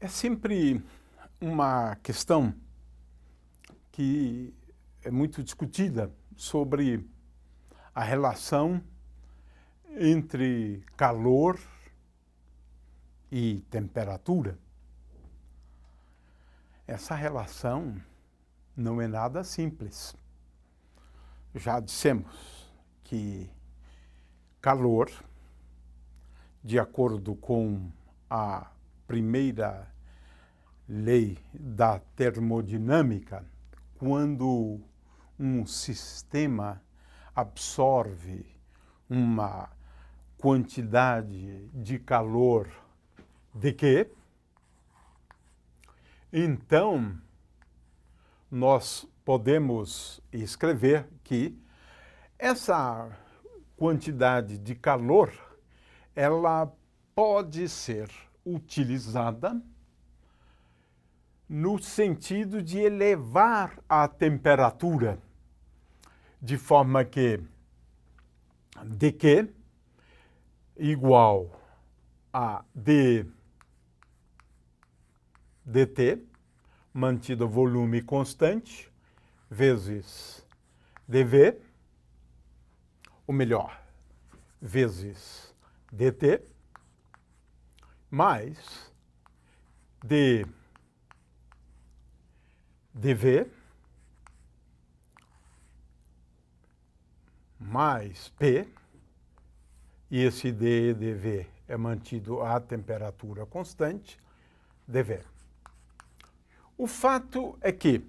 É sempre uma questão que é muito discutida sobre a relação entre calor e temperatura. Essa relação não é nada simples. Já dissemos que calor, de acordo com a primeira lei da termodinâmica, quando um sistema absorve uma quantidade de calor de quê? Então, nós podemos escrever que essa quantidade de calor, ela pode ser utilizada no sentido de elevar a temperatura, de forma que dq igual a dt, mantido volume constante, vezes dv, ou melhor, vezes dt, mais dv mais P, e esse d e dv é mantido a temperatura constante, dv. O fato é que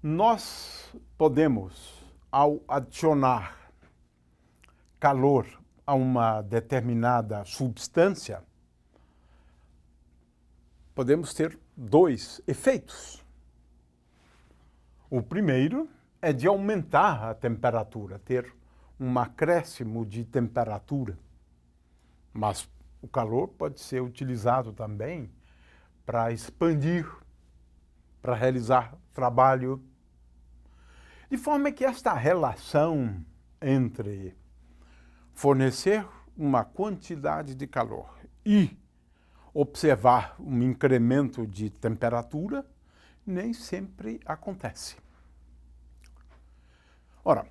nós podemos, ao adicionar calor a uma determinada substância, podemos ter dois efeitos. O primeiro é de aumentar a temperatura, ter um acréscimo de temperatura. Mas o calor pode ser utilizado também para expandir, para realizar trabalho. De forma que esta relação entre fornecer uma quantidade de calor e observar um incremento de temperatura nem sempre acontece. Ora,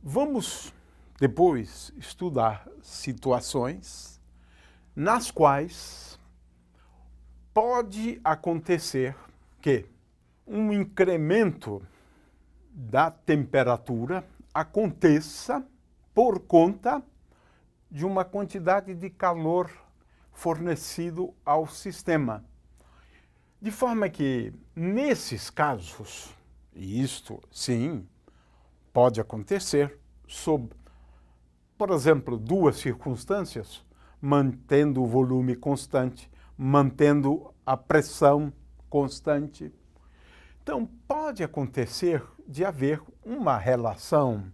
vamos depois estudar situações nas quais pode acontecer que um incremento da temperatura aconteça por conta de uma quantidade de calor fornecido ao sistema. De forma que, nesses casos, e isto, sim, pode acontecer sob, por exemplo, duas circunstâncias, mantendo o volume constante, mantendo a pressão constante. Então, pode acontecer de haver uma relação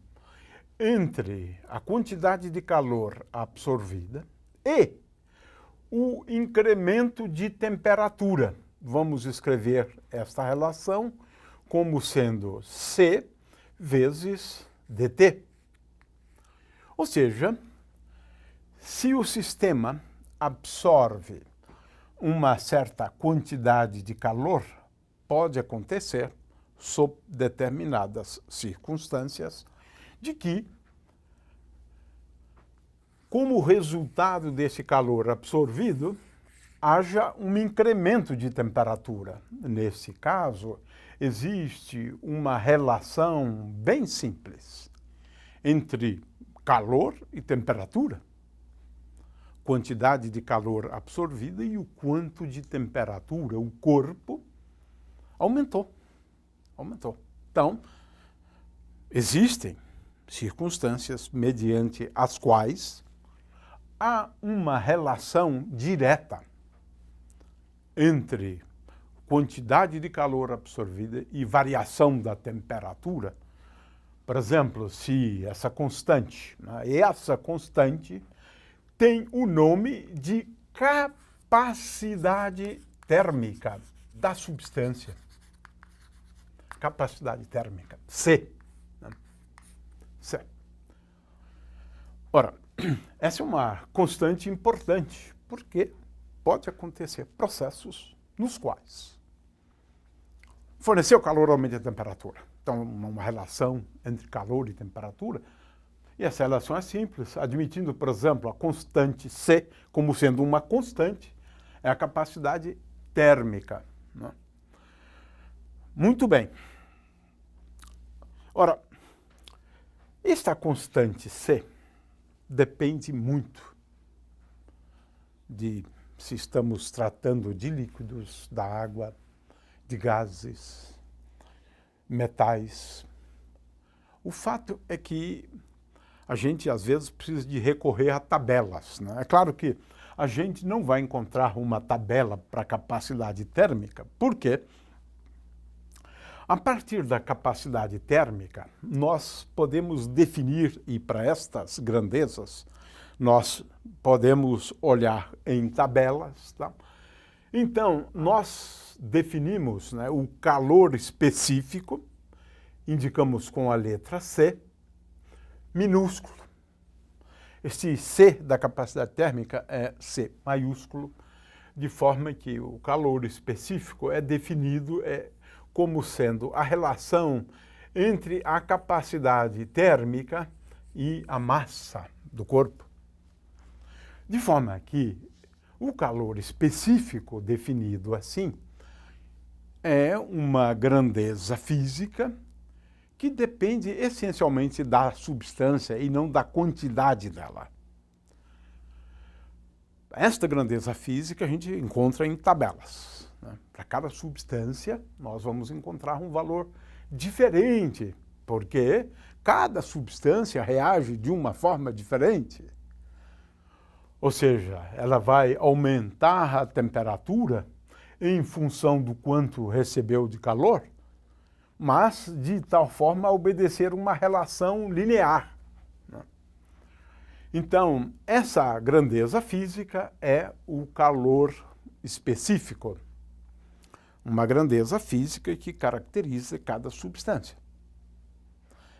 entre a quantidade de calor absorvida e o incremento de temperatura. Vamos escrever esta relação como sendo C vezes dt. Ou seja, se o sistema absorve uma certa quantidade de calor, pode acontecer, sob determinadas circunstâncias, de que, como resultado desse calor absorvido, haja um incremento de temperatura. Nesse caso, existe uma relação bem simples entre calor e temperatura. Quantidade de calor absorvida e o quanto de temperatura o corpo aumentou. Então, existem circunstâncias mediante as quais há uma relação direta entre quantidade de calor absorvida e variação da temperatura. Por exemplo, se essa constante tem o nome de capacidade térmica da substância. Capacidade térmica, C. C. Ora, essa é uma constante importante, porque pode acontecer processos nos quais fornecer o calor aumenta a temperatura. Então, uma relação entre calor e temperatura. E essa relação é simples, admitindo, por exemplo, a constante C como sendo uma constante, é a capacidade térmica, né? Muito bem. Ora, esta constante C depende muito de se estamos tratando de líquidos, da água, de gases, metais. O fato é que a gente, às vezes, precisa de recorrer a tabelas, né? É claro que a gente não vai encontrar uma tabela para capacidade térmica, porque a partir da capacidade térmica, nós podemos definir, e para estas grandezas, nós podemos olhar em tabelas, tá? Então, nós definimos, né, o calor específico, indicamos com a letra C, minúsculo. Este C da capacidade térmica é C maiúsculo, de forma que o calor específico é definido como sendo a relação entre a capacidade térmica e a massa do corpo. De forma que o calor específico, definido assim, é uma grandeza física que depende essencialmente da substância e não da quantidade dela. Esta grandeza física a gente encontra em tabelas, né? Para cada substância, nós vamos encontrar um valor diferente, porque cada substância reage de uma forma diferente. Ou seja, ela vai aumentar a temperatura em função do quanto recebeu de calor, mas de tal forma a obedecer uma relação linear. Então, essa grandeza física é o calor específico, uma grandeza física que caracteriza cada substância.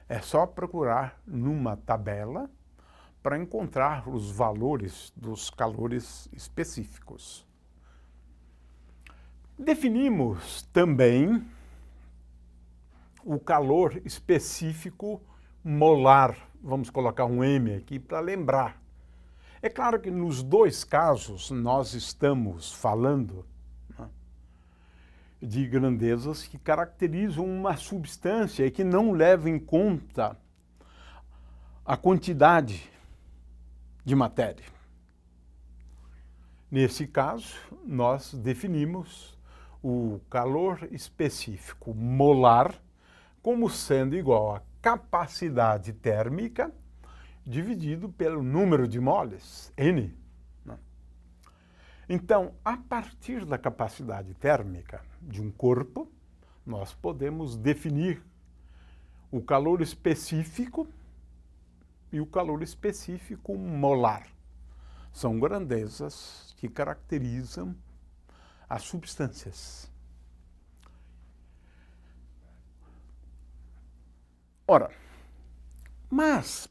É só procurar numa tabela para encontrar os valores dos calores específicos. Definimos também o calor específico molar. Vamos colocar um M aqui para lembrar. É claro que nos dois casos nós estamos falando, né, de grandezas que caracterizam uma substância e que não levam em conta a quantidade de matéria. Nesse caso, nós definimos o calor específico molar como sendo igual a capacidade térmica dividido pelo número de moles, N. Então, a partir da capacidade térmica de um corpo, nós podemos definir o calor específico e o calor específico molar. São grandezas que caracterizam as substâncias. Ora, mas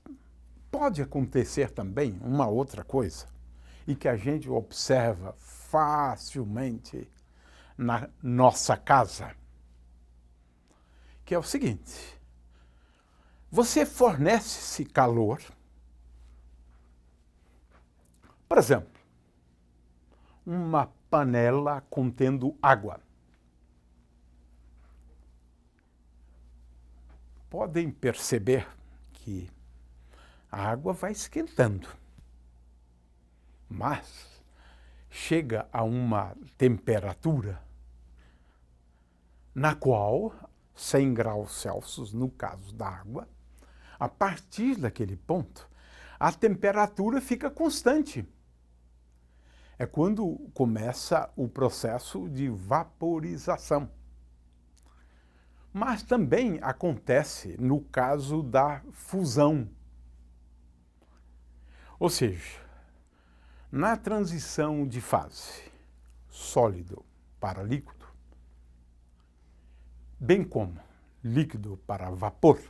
pode acontecer também uma outra coisa, e que a gente observa facilmente na nossa casa, que é o seguinte: você fornece-se calor, por exemplo, uma panela contendo água. Podem perceber que a água vai esquentando, mas chega a uma temperatura na qual 100 graus Celsius, no caso da água, a partir daquele ponto, a temperatura fica constante. É quando começa o processo de vaporização. Mas também acontece no caso da fusão. Ou seja, na transição de fase sólido para líquido, bem como líquido para vapor,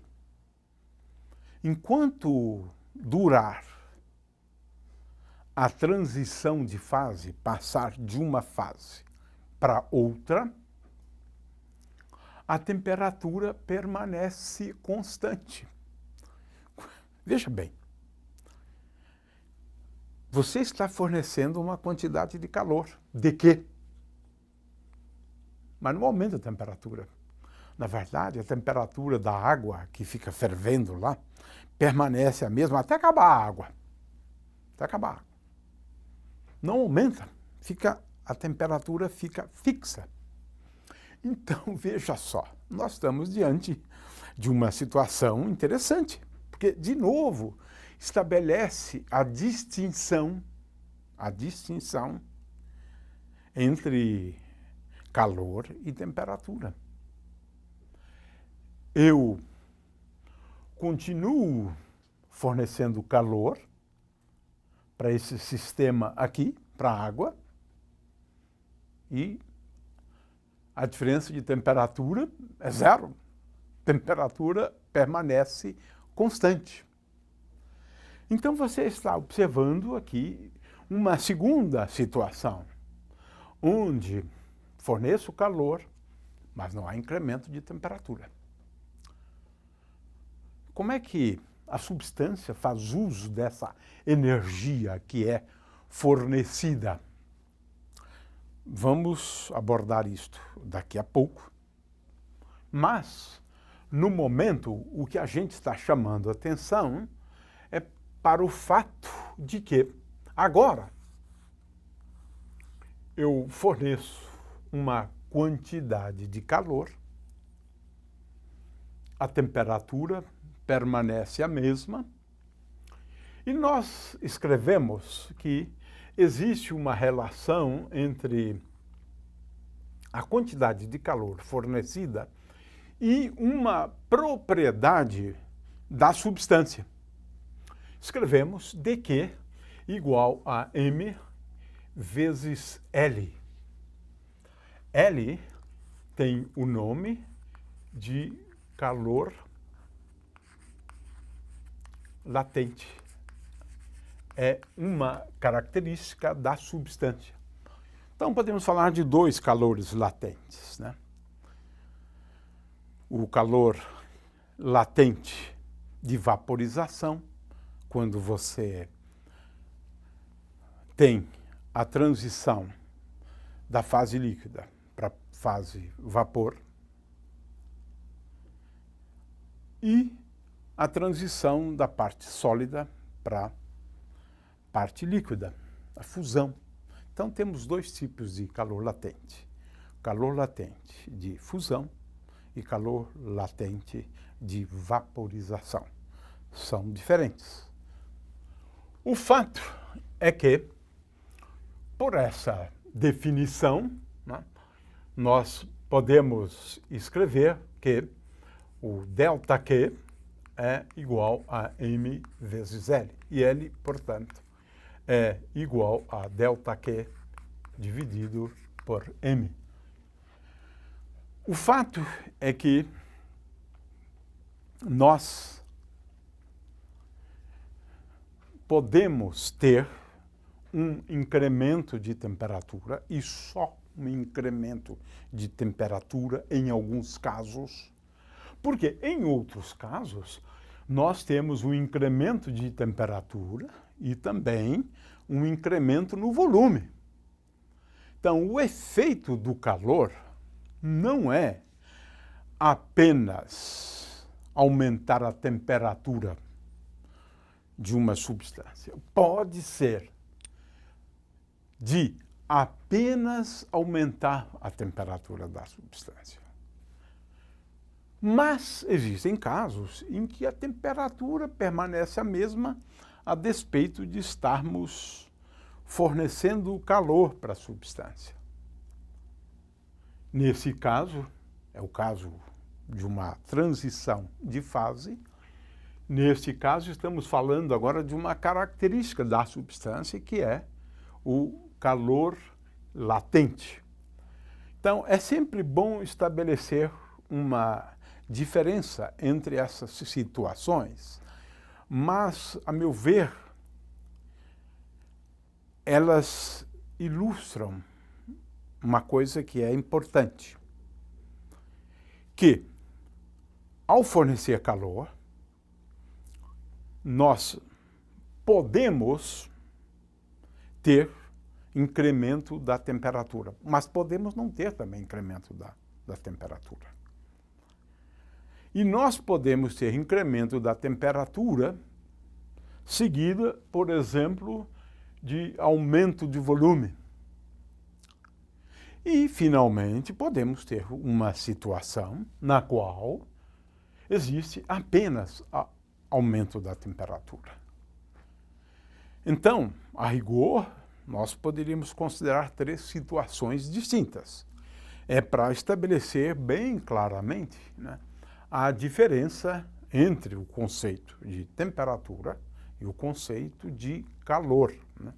enquanto durar a transição de fase, passar de uma fase para outra, a temperatura permanece constante. Veja bem, você está fornecendo uma quantidade de calor. De quê? Mas não aumenta a temperatura. Na verdade, a temperatura da água que fica fervendo lá permanece a mesma até acabar a água. Até acabar a água. Não aumenta, a temperatura fica fixa. Então, veja só, nós estamos diante de uma situação interessante, porque, de novo, estabelece a distinção entre calor e temperatura. Eu continuo fornecendo calor para esse sistema aqui, para a água, e a diferença de temperatura é zero. Temperatura permanece constante. Então você está observando aqui uma segunda situação, onde forneço calor, mas não há incremento de temperatura. Como é que a substância faz uso dessa energia que é fornecida? Vamos abordar isto daqui a pouco. Mas, no momento, o que a gente está chamando a atenção é para o fato de que, agora, eu forneço uma quantidade de calor, a temperatura permanece a mesma, e nós escrevemos que existe uma relação entre a quantidade de calor fornecida e uma propriedade da substância. Escrevemos dQ igual a M vezes L. L tem o nome de calor latente. É uma característica da substância. Então, podemos falar de dois calores latentes, né? O calor latente de vaporização, quando você tem a transição da fase líquida para a fase vapor, e a transição da parte sólida para a parte líquida, a fusão. Então, temos dois tipos de calor latente. Calor latente de fusão e calor latente de vaporização. São diferentes. O fato é que, por essa definição, né, nós podemos escrever que o ΔQ é igual a M vezes L. E L, portanto, é igual a ΔQ dividido por M. O fato é que nós podemos ter um incremento de temperatura, e só um incremento de temperatura em alguns casos, porque em outros casos nós temos um incremento de temperatura e também um incremento no volume. Então, o efeito do calor não é apenas aumentar a temperatura de uma substância. Pode ser de apenas aumentar a temperatura da substância. Mas existem casos em que a temperatura permanece a mesma a despeito de estarmos fornecendo calor para a substância. Nesse caso, é o caso de uma transição de fase. Neste caso, estamos falando agora de uma característica da substância, que é o calor latente. Então, é sempre bom estabelecer uma diferença entre essas situações, mas, a meu ver, elas ilustram uma coisa que é importante, que ao fornecer calor, nós podemos ter incremento da temperatura, mas podemos não ter também incremento da temperatura. E nós podemos ter incremento da temperatura seguida, por exemplo, de aumento de volume. E, finalmente, podemos ter uma situação na qual existe apenas aumento da temperatura. Então, a rigor, nós poderíamos considerar 3 situações distintas. É para estabelecer bem claramente, né, a diferença entre o conceito de temperatura e o conceito de calor, né?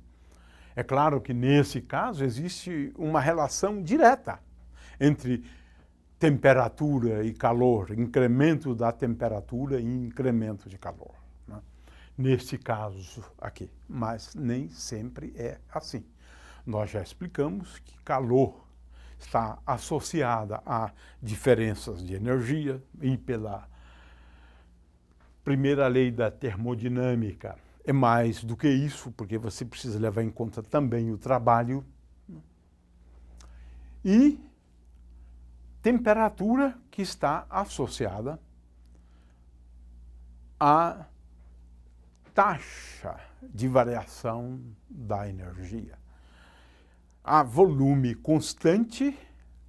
É claro que, nesse caso, existe uma relação direta entre temperatura e calor, incremento da temperatura e incremento de calor, né? Neste caso aqui, mas nem sempre é assim. Nós já explicamos que calor está associada a diferenças de energia e pela primeira lei da termodinâmica é mais do que isso, porque você precisa levar em conta também o trabalho. E temperatura que está associada à taxa de variação da energia. Há volume constante,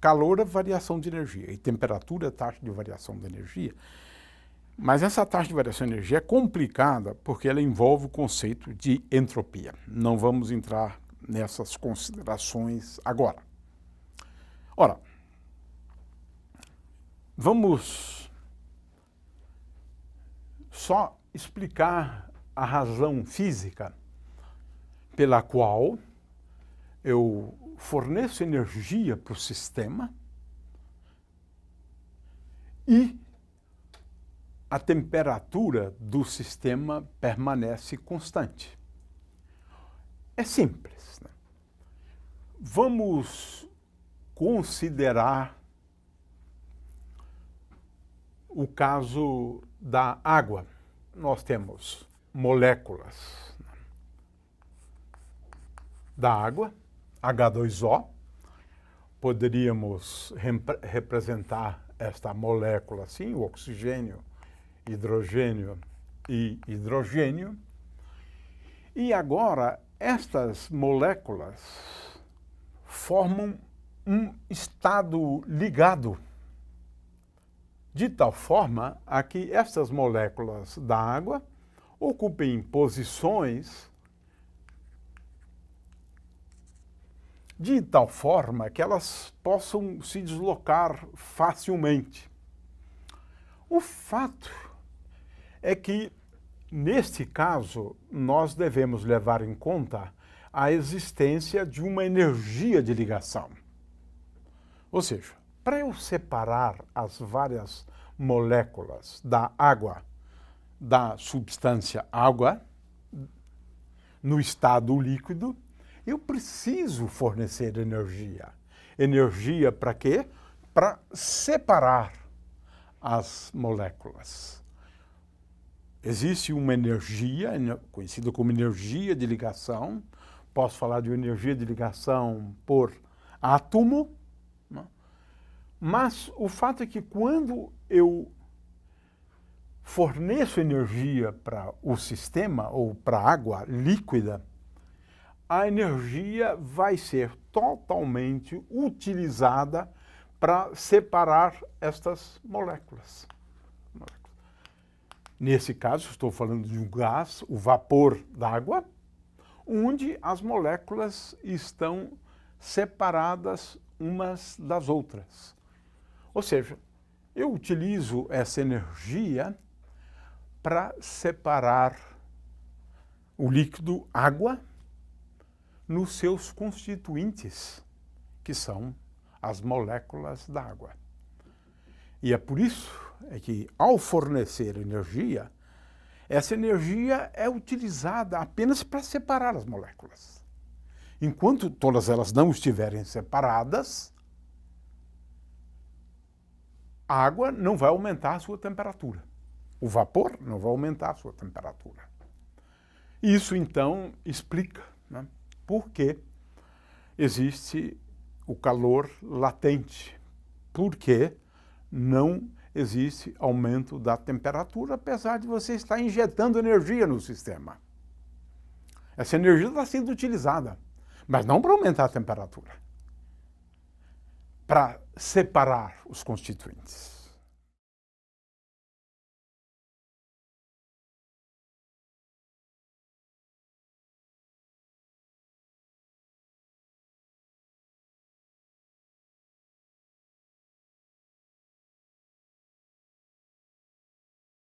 calor é variação de energia, e temperatura é taxa de variação da energia. Mas essa taxa de variação de energia é complicada porque ela envolve o conceito de entropia. Não vamos entrar nessas considerações agora. Ora, vamos só explicar a razão física pela qual eu forneço energia para o sistema e a temperatura do sistema permanece constante. É simples, né? Vamos considerar o caso da água. Nós temos moléculas da água, H2O. Poderíamos representar esta molécula assim, o oxigênio, hidrogênio e hidrogênio. E agora, estas moléculas formam um estado ligado, de tal forma a que estas moléculas da água ocupem posições de tal forma que elas possam se deslocar facilmente. O fato é que, neste caso, nós devemos levar em conta a existência de uma energia de ligação. Ou seja, para eu separar as várias moléculas da água, da substância água, no estado líquido, eu preciso fornecer energia. Energia para quê? Para separar as moléculas. Existe uma energia, conhecida como energia de ligação. Posso falar de energia de ligação por átomo, né? Mas o fato é que quando eu forneço energia para o sistema ou para a água líquida, a energia vai ser totalmente utilizada para separar estas moléculas. Nesse caso, estou falando de um gás, o vapor d'água, onde as moléculas estão separadas umas das outras. Ou seja, eu utilizo essa energia para separar o líquido água nos seus constituintes, que são as moléculas d'água. E é por isso que, ao fornecer energia, essa energia é utilizada apenas para separar as moléculas. enquanto todas elas não estiverem separadas, a água não vai aumentar a sua temperatura. O vapor não vai aumentar a sua temperatura. Isso, então, explica, né, por que existe o calor latente, por que não existe aumento da temperatura, apesar de você estar injetando energia no sistema. Essa energia está sendo utilizada, mas não para aumentar a temperatura, para separar os constituintes.